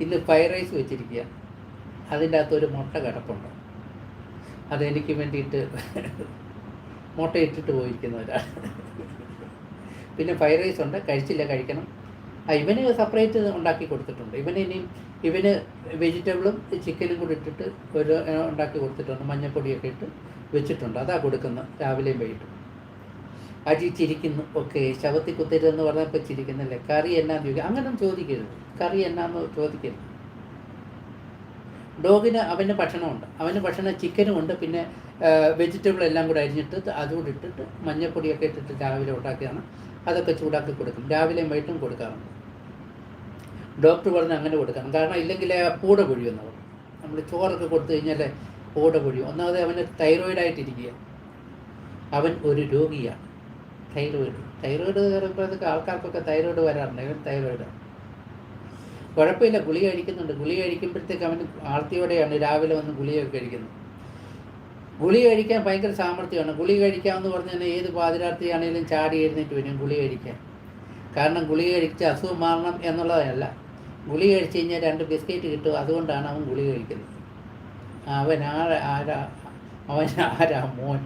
ഇന്ന് fried rice വെച്ചിരിക്കുക, അതിൻ്റെ അകത്തൊരു മുട്ട കിടപ്പുണ്ട്. അതെനിക്ക് വേണ്ടിയിട്ട് മുട്ട ഇട്ടിട്ട് പോയിരിക്കുന്നവരാണ്. പിന്നെ ഫ്രൈഡ് റൈസ് ഉണ്ട്, കഴിച്ചില്ല, കഴിക്കണം. ഇവന് സെപ്പറേറ്റ് ഉണ്ടാക്കി കൊടുത്തിട്ടുണ്ട്. ഇവന് വെജിറ്റബിളും ചിക്കനും കൂടി ഇട്ടിട്ട് ഒരു ഉണ്ടാക്കി കൊടുത്തിട്ടുണ്ട്, മഞ്ഞൾപ്പൊടിയൊക്കെ ഇട്ട് വെച്ചിട്ടുണ്ട്. അതാ കൊടുക്കുന്നത് രാവിലെയും വൈകിട്ടും. അജി ചിരിക്കുന്നു. ഓക്കെ, ശവത്തി കുത്തരുതെന്ന് പറഞ്ഞപ്പോൾ ചിരിക്കുന്നില്ലേ. കറി എന്നാന്ന് ചോദിക്കുക, അങ്ങനെ ചോദിക്കരുത്. കറി എന്നാന്ന് ചോദിക്കരുത്. ഡോഗിന് അവൻ്റെ ഭക്ഷണമുണ്ട്, അവന് ഭക്ഷണം ചിക്കനും ഉണ്ട്, പിന്നെ വെജിറ്റബിൾ എല്ലാം കൂടെ അരിഞ്ഞിട്ട് അതുകൂടി ഇട്ടിട്ട് മഞ്ഞൾപ്പൊടിയൊക്കെ ഇട്ടിട്ട് രാവിലെ ഉണ്ടാക്കിയാണ്. അതൊക്കെ ചൂടാക്കി കൊടുക്കും, രാവിലെയും വൈകിട്ടും കൊടുക്കാറുണ്ട്. ഡോക്ടർ പറഞ്ഞ് അങ്ങനെ കൊടുക്കണം, കാരണം ഇല്ലെങ്കിൽ പൂട പൊഴിയുന്നവർ. നമ്മൾ ചോറൊക്കെ കൊടുത്തു കഴിഞ്ഞാൽ പൂട പൊഴിയും. ഒന്നാമത് അവന് തൈറോയിഡായിട്ടിരിക്കുക, അവൻ ഒരു രോഗിയാണ്. തൈറോയിഡ് കയറിയപ്പോഴത്തേക്ക് ആൾക്കാർക്കൊക്കെ തൈറോയിഡ് വരാറുണ്ട്. അവൻ തൈറോയിഡാണ്. കുഴപ്പമില്ല, ഗുളിക കഴിക്കുന്നുണ്ട്. ഗുളിക കഴിക്കുമ്പോഴത്തേക്ക് അവന് ആർത്തിയോടെയാണ് രാവിലെ വന്ന് ഗുളികയൊക്കെ കഴിക്കുന്നത്. ഗുളിക കഴിക്കാൻ ഭയങ്കര സാമർഥ്യമാണ്. ഗുളിക കഴിക്കാമെന്ന് പറഞ്ഞാൽ ഏത് പാതിരാത്രിയാണെങ്കിലും ചാടി എഴുന്നേറ്റ് വരും ഗുളിക കഴിക്കാൻ. കാരണം ഗുളിക കഴിച്ച് അസുഖം മാറണം എന്നുള്ളതല്ല, ഗുളിക കഴിച്ച് കഴിഞ്ഞാൽ 2 ബിസ്ക്കറ്റ് കിട്ടും, അതുകൊണ്ടാണ് അവൻ ഗുളിക കഴിക്കുന്നത്. അവൻ ആരാ മോൻ.